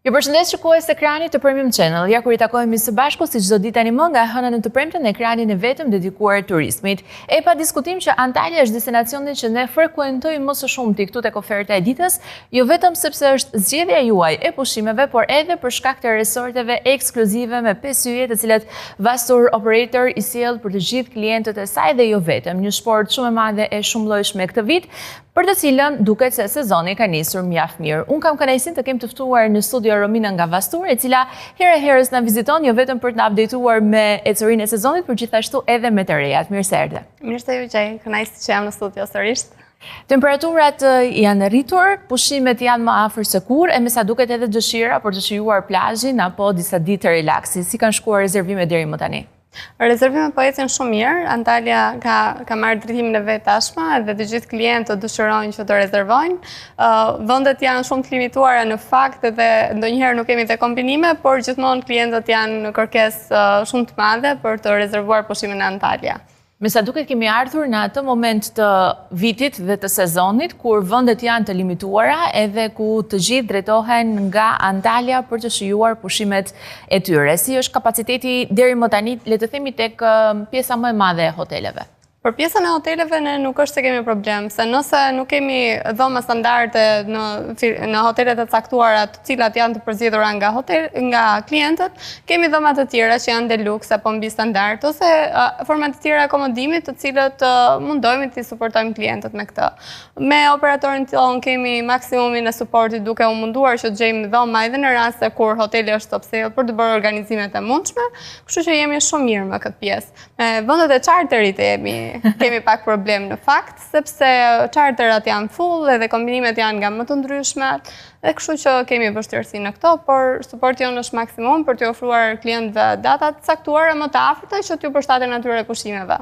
Ju përshëndes shikues të ekranit të Premium Channel. Ja kur I takohemi së bashku si çdo ditë tani më nga hëna në të premten në ekranin e vetëm dedikuar turizmit. E pa diskutim që Antalya është destinacioni që ne frekuentojmë më së shumti këtu tek oferta e ditës, jo vetëm sepse është zgjedhja juaj e pushimeve, por edhe për shkak të resorteve ekskluzive me 5 yje, të cilat Vastur Operator I sjell për të gjithë klientët e saj dhe jo vetëm. Një sport shumë e madhe e shumë llojshme këtë vit, për të cilën duket se sezoni ka nisur mjaft mirë. Unë kam kënaqësinë të kem të ftuar në studio Romina nga Vastur, e cila herë herës na viziton jo vetëm për të na updateuar me ecërinë e sezonit, por gjithashtu edhe me të rejat. Mirë se erdhe. Mirë se ju gjej, kënaqësi që jam në studio sërish. Temperaturat janë rritur, pushimet janë më afër se kur, e me sa duket edhe dëshira për të shijuar plazhin apo disa ditë të relaksi. Si kanë shkuar rezervimet deri më tani? Rezervimet po ecin shumë mirë. Antalya ka marrë drejtimin e vet tashmë dhe të gjithë klientët dëshirojnë që të rezervojnë. Vendet janë shumë të limituara në fakt dhe ndonjëherë nuk kemi të kombinime, por gjithmonë klientët janë në kërkesë shumë të madhe për të rezervuar pushimin në Antalya. Me sa duket kemi ardhur në atë moment të vitit dhe të sezonit kur vendet janë të limituara edhe ku të gjithë drejtohen nga Antalya për të shijuar pushimet e tyre. Si është kapaciteti deri më tani, le të themi tek pjesa më e madhe e hoteleve? Për pjesën e hoteleve ne nuk është se kemi problem, se nëse nuk kemi dhoma standarde në hotelet e caktuara të cilat janë të përzgjedhura nga klientët, kemi dhoma të tjera që janë deluxe apo mbi standard ose forma të tjera akomodimit të cilët mundohemi të suportojmë klientët me këtë. Me operatorin tonë kemi maksimumin e suportit duke u munduar që të gjejmë dhoma edhe në raste kur hoteli është top sale për të bërë organizimet e mundshme, kështu që jemi shumë mirë me këtë pjesë. Me vendet e charterit kemi pak problem në fakt, sepse charterat janë full edhe kombinimet janë nga më të ndryshme, dhe kështu që kemi vështirësi në këto, por suporti jonë është maksimum për të ofruar klientëve datat caktuara më të afërta që t'ju përshtaten atyre pushimeve.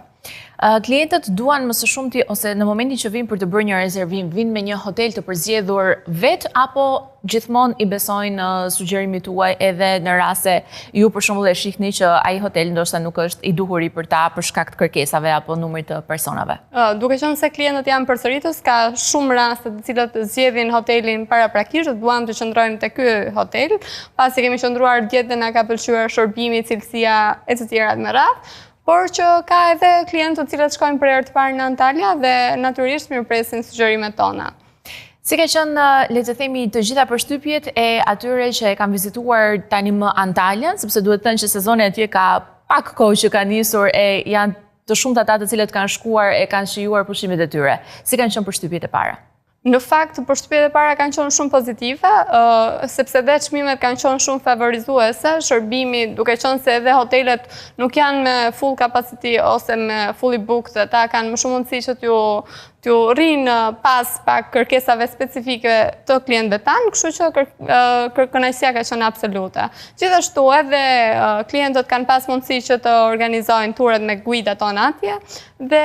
Klientët duan më së shumti ose në momentin që vinë për të bërë një rezervim, vinë me një hotel të përzgjedhur vet apo gjithmonë I besojnë sugjerimit tuaj edhe në raste ju për shembull e shihni që ai hotel ndoshta nuk është I duhur për ta për shkak të kërkesave apo numrit të personave? Duke qenë se klientët janë përsëritës, ka shumë raste të cilat zgjedhin hotelin paraprakisht, duam të qëndrojmë te ky hotel, pasi kemi qëndruar djetë dhe na ka pëlqyer shërbimi, cilësia e të tjerat me radhë. Por që ka edhe klientë të cilët shkojnë për herë të parë në Antalya dhe natyrisht mirëpresin sugjerimet tona. Si ka qenë, le të themi, të gjitha përshtypjet e atyre që e kanë vizituar tani më Antalyan, sepse duhet të thënë që sezoni atje ka pak kohë që ka nisur e janë të shumta ata të cilët kanë shkuar e kanë shijuar pushimet e tyre. Si kanë qenë përshtypjet e para? Në fakt, përshtypjet e para kanë qenë shumë pozitive, sepse dhe çmimet kanë qenë shumë favorizuese, shërbimi, duke qenë se edhe hotelet nuk janë me full capacity ose me fully booked, ata kanë më shumë mundësi që t'ju rrinë pas pak kërkesave specifike të klientëve tanë, kështu që kënaqësia ka qenë absolute. Gjithashtu edhe klientët kanë pas mundësi që të organizojnë turet me guidat tonë atje dhe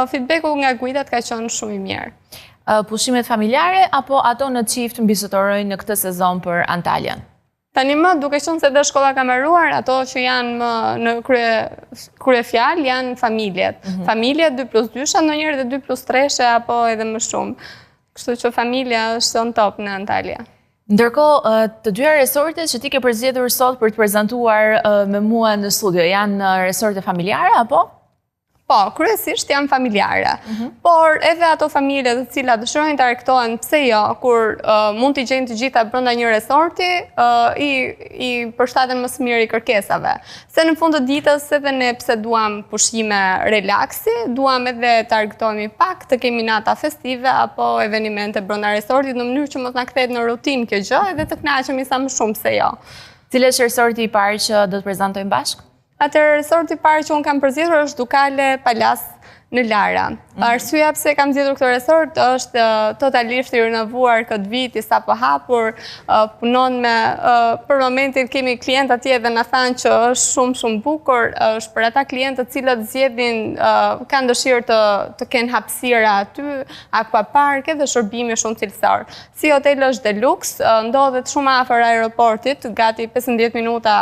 feedbacku nga guidat ka qenë shumë I mirë. Pushimet familjare apo ato në çift mbizotërojnë në këtë sezon për Antalyan? Tani më duke qenë se dhe shkolla ka mbaruar, ato që janë më në kryefjalë janë familjet. Familjet 2+2, ndonjëherë edhe 2+3 apo edhe më shumë. Kështu që familja është on top në Antalya. Ndërkohë, të dyja resortet që ti ke përzgjedhur sot për të prezantuar me mua në studio, janë resorte familjare apo? Po, kryesisht janë familjare, por edhe ato familje të cilat dëshirojnë të argëtohen pse jo, kur mund t'i gjejnë të gjitha brenda një resorti, I përshtaten më së miri kërkesave. Se në fund të ditës edhe ne pse duam pushime relaksi, duam edhe të argëtohemi pak, të kemi nata festive apo evenimente brenda resortit në mënyrë që mos na kthehet në rutinë kjo gjë edhe të kënaqemi sa më shumë pse jo. Cili është resorti I parë që do të prezantojmë bashkë? Atëherë resorti I parë që unë kam përzgjedhur është Ducale Palace në Lara. Arsyeja pse kam zgjedhur këtë resort është totalisht i renovuar këtë vit, i sapo hapur, punon me për momentin kemi klientë atje dhe na thanë që është shumë bukur, është për ata klientë të cilët zgjedhin kanë dëshirë të kenë hapësira aty, aquapark dhe shërbime shumë cilësor. Si hotel është deluxe, ndodhet shumë afër aeroportit, gati 15 minuta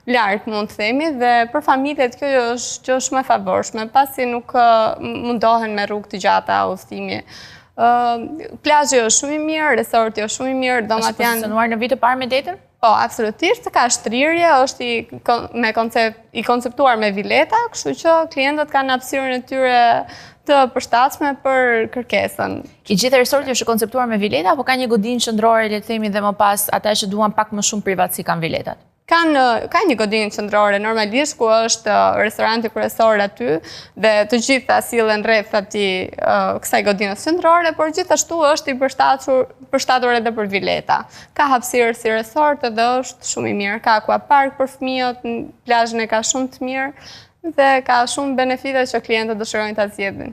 larg mund të themi, dhe për familjet kjo është shumë e favorshme, pasi nuk mundohen me rrugë të gjata udhëtimi. Plazhi është shumë i mirë, resorti është shumë i mirë, domat janë... Është pozicionuar në vit të parë me detin? Po, absolutisht, ka shtrirje, është i konceptuar me vileta, kështu që klientët kanë hapësirën e tyre të përshtatshme për kërkesën. I gjithë resorti është konceptuar me vileta, apo ka një godinë qendrore, le të themi, dhe më pas ata që duan pak më shumë privatësi kanë viletat? Ka një godinë qendrore normalisht ku është restoranti kryesor aty dhe të gjitha sillen rreth atij kësaj godinës qendrore, por gjithashtu është i përshtatur edhe për vileta. Ka hapësirë si resort dhe është shumë i mirë. Ka aquapark për fëmijët, plazhin e ka shumë të mirë dhe ka shumë benefite që klientët dëshirojnë ta zgjedhin.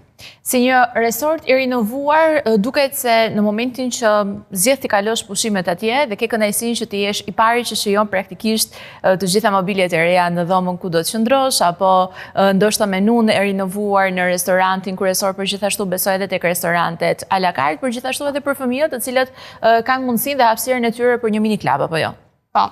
Si një resort i rinovuar, duket se në momentin që zgjedh të kalosh pushimet atje dhe ke kënaqësinë që të jesh i pari që shijon praktikisht të gjitha mobiljet e reja në dhomën ku do të qëndrosh, apo ndoshta menun e rinovuar në restorantin kryesor, por gjithashtu besoj edhe tek restorantet à la carte, por gjithashtu edhe për fëmijët të cilët kanë mundësinë dhe hapësirën e tyre për një mini klub apo jo. Po,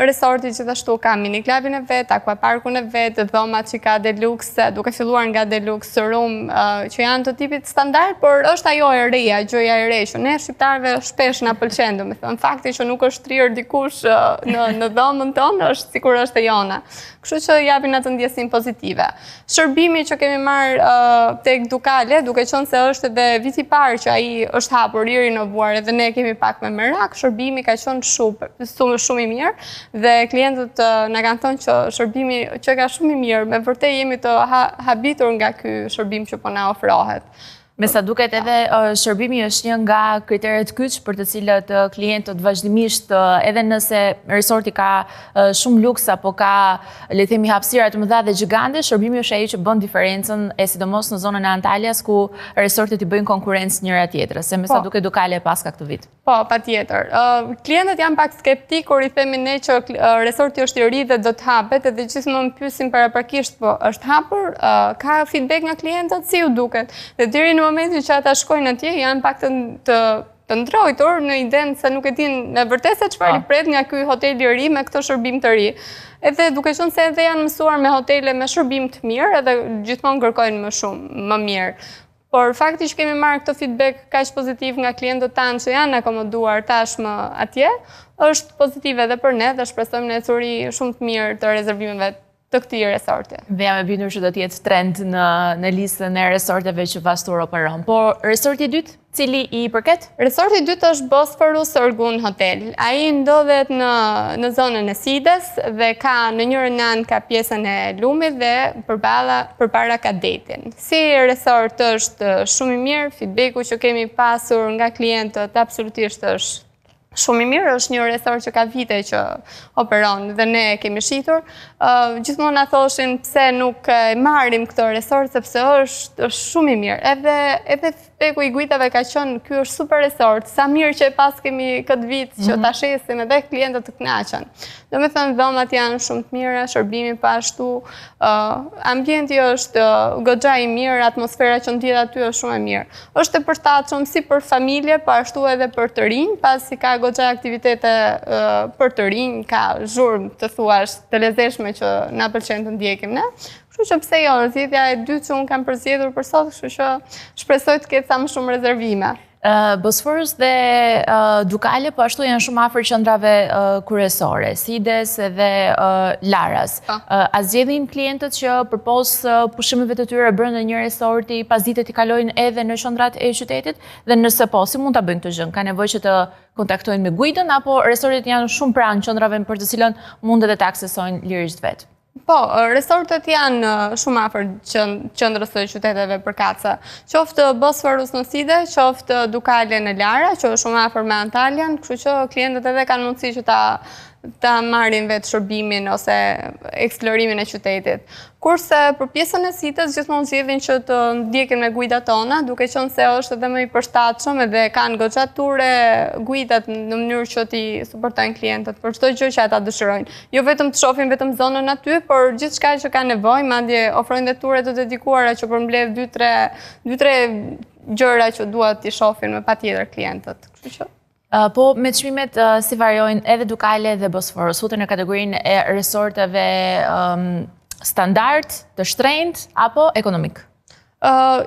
resorti gjithashtu ka mini klubin e vet, aquaparkun e vet, dhomat që ka deluxe, duke filluar nga deluxe room, që janë të tipit standard, por është ajo e reja, gjëja e re, që ne shqiptarëve shpesh na pëlqen, domethënë fakti që nuk është trirë dikush në dhomën tonë është sikur është e jona. Kështu që japin atë ndjesim pozitive. Shërbimi që kemi marrë tek Dukale, duke qenë se është edhe viti i parë që ai është hapur i rinovuar edhe ne kemi pak me merak, shërbimi ka qenë shumë i mirë dhe klientët na kanë thënë që shërbimi që ka shumë i mirë, me vërtet jemi të habitur nga ky shërbim që po na ofrohet. Me sa duket edhe shërbimi është një nga kriteret kyç për të cilët klientët vazhdimisht, edhe nëse resorti ka shumë luks apo ka, le të themi, hapësira të mëdha dhe gjigande, shërbimi është ai që bën diferencën, e sidomos në zonën e Antalyas ku resortet i bëjnë konkurrencë njëra tjetrës, se me sa duket Dukale paska këtë vit. Po, patjetër. Klientët janë pak skeptik kur i themi ne që resorti është i ri dhe do të hapet, edhe gjithmonë pyesin paraprakisht, po është hapur, ka feedback nga klientët, si u duket? Dhe deri në momentin që ata shkojnë atje janë pak të ndrojtur në idenë se nuk e dinë në vërtet se çfarë i pret nga ky hotel i ri me këtë shërbim të ri. Edhe duke qenë se edhe janë mësuar me hotele me shërbim të mirë, edhe gjithmonë kërkojnë më shumë, më mirë. Por fakti që kemi marrë këtë feedback kaq pozitiv nga klientët tanë që janë akomoduar tashmë atje, është pozitive edhe për ne dhe shpresojmë në ecuri shumë të mirë të rezervimeve të këtij resorti. Dhe jam e bindur që do të jetë trend në listën e resorteve që Vastur operon. Po resorti i dytë, cili i përket? Resorti i dytë është Bosphorus Orgun Hotel. Ai ndodhet në zonën e Sides dhe ka në njërin anë ka pjesën e lumit dhe përpara ka detin. Si resort është shumë i mirë, feedbacku që kemi pasur nga klientët absolutisht është shumë i mirë, është një resort që ka vite që operon dhe ne kemi shitur. Gjithmonë na thoshin pse nuk e marrim këtë resort sepse është shumë i mirë. Edhe feedbacku i guidave ka qenë ky është super resort. Sa mirë që pas kemi këtë vit që ta shesim edhe klientët të kënaqen. Domethënë dhomat janë shumë të mira, shërbimi po ashtu, ambienti është goxha i mirë, atmosfera që ndjet aty është shumë e mirë. Është e përshtatshëm si për familje, po ashtu edhe për të rinj, pasi ka goxha aktivitete për të rinj, ka zhurmë të thuash të lezetshme që na pëlqen të ndjekim ne. Kështu që pse jo, zgjedhja e dytë që unë kam përzgjedhur për sot, kështu që shpresoj të ketë sa më shumë rezervime. Bosphorus dhe Dukale po ashtu janë shumë afër qendrave kryesore, Sides dhe Laras. A zgjedhin klientët që përpos pushimeve të tyre brenda një resorti, pas ditët i kalojnë edhe në qendrat e qytetit, dhe nëse po, si mund ta bëjnë këtë gjë? Ka nevojë që të kontaktojnë me guidën apo resortet janë shumë pranë qendrave për të cilën mund edhe të aksesojnë lirisht vetë? Po, resortet janë shumë afër qendrës së qyteteve përkatëse. Qoftë Bosphorus në Side, qoftë Dukale në Lara, që është shumë afër me Antalyan, kështu që klientët edhe kanë mundësi që ta marrin vetë shërbimin ose eksplorimin e qytetit. Kurse për pjesën e sitës gjithmonë zgjedhin që të ndjekin me guidat tona, duke qenë se është edhe më i përshtatshëm edhe kanë goxha ture guidat në mënyrë që t'i suportojnë klientët për çdo gjë që ata dëshirojnë. Jo vetëm të shohin vetëm zonën aty, por gjithçka që kanë nevojë, madje ofrojnë dhe ture të dedikuara që përmbledh 2-3 gjëra që duhet t'i shohin me patjetër klientët. Kështu që po me çmimet si variojnë edhe Dukale dhe Bosforus, futen në kategorinë e resorteve standard, të shtrenjtë apo ekonomik?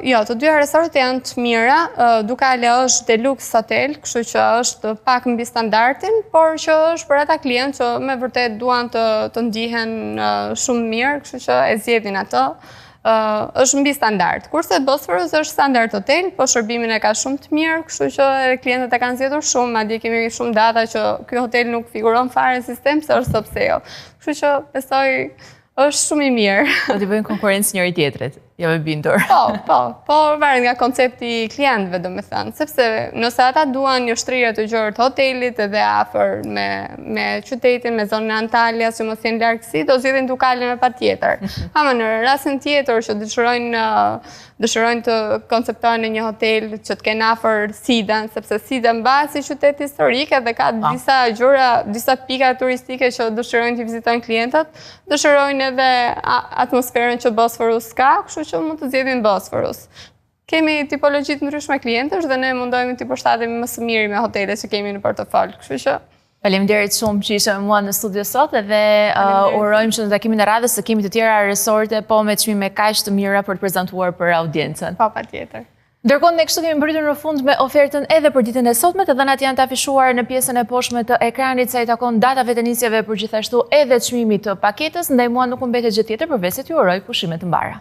Jo, të dyja resortet janë të mira. Dukale është deluxe hotel, kështu që është pak mbi standardin, por që është për ata klientë që me vërtet duan të ndihen shumë mirë, kështu që e zgjedhin atë. Është mbi standard. Kurse Bosforus është standard hotel, po shërbimin e ka shumë të mirë, kështu që klientët e kanë zgjedhur shumë, madje kemi shumë data që ky hotel nuk figuron fare në sistem, se është top sale. Kështu që besoj është shumë i mirë. Do t'i bëjnë konkurrencë njëri tjetrit, jam e bindur. Po, varet nga koncepti i klientëve, domethënë, sepse nëse ata duan një shtrirje të gjerë të hotelit edhe afër me qytetin, me zonën e Antalyas, që mos jenë largësi, do zgjedhin Dukale me patjetër. Ama në rastin tjetër që dëshirojnë të konceptojnë në një hotel që të kenë afër Sidan, sepse Sida mbahet si qytet historik dhe ka disa gjëra, disa pika turistike që dëshirojnë të vizitojnë klientët, dëshirojnë edhe atmosferën që Bosforus ka, kështu që mund të zgjedhin Bosforus. Kemi tipologji të ndryshme klientësh dhe ne mundohemi të përshtatemi më së miri me hotelet që kemi në portofol, kështu që faleminderit shumë që ishe me mua në studio sot edhe urojmë që në takimin e radhës të kemi të tjera resorte po me çmime kaq të mira për të prezantuar për audiencën. Po, patjetër. Ndërkohë ne kështu kemi mbritur në fund me ofertën edhe për ditën e sotme, të dhënat janë të afishuar në pjesën e poshtme të ekranit sa i takon datave të nisjeve për gjithashtu edhe çmimit të paketës, ndaj mua nuk mbetet gjë tjetër përveç se t'ju uroj pushime të mbara.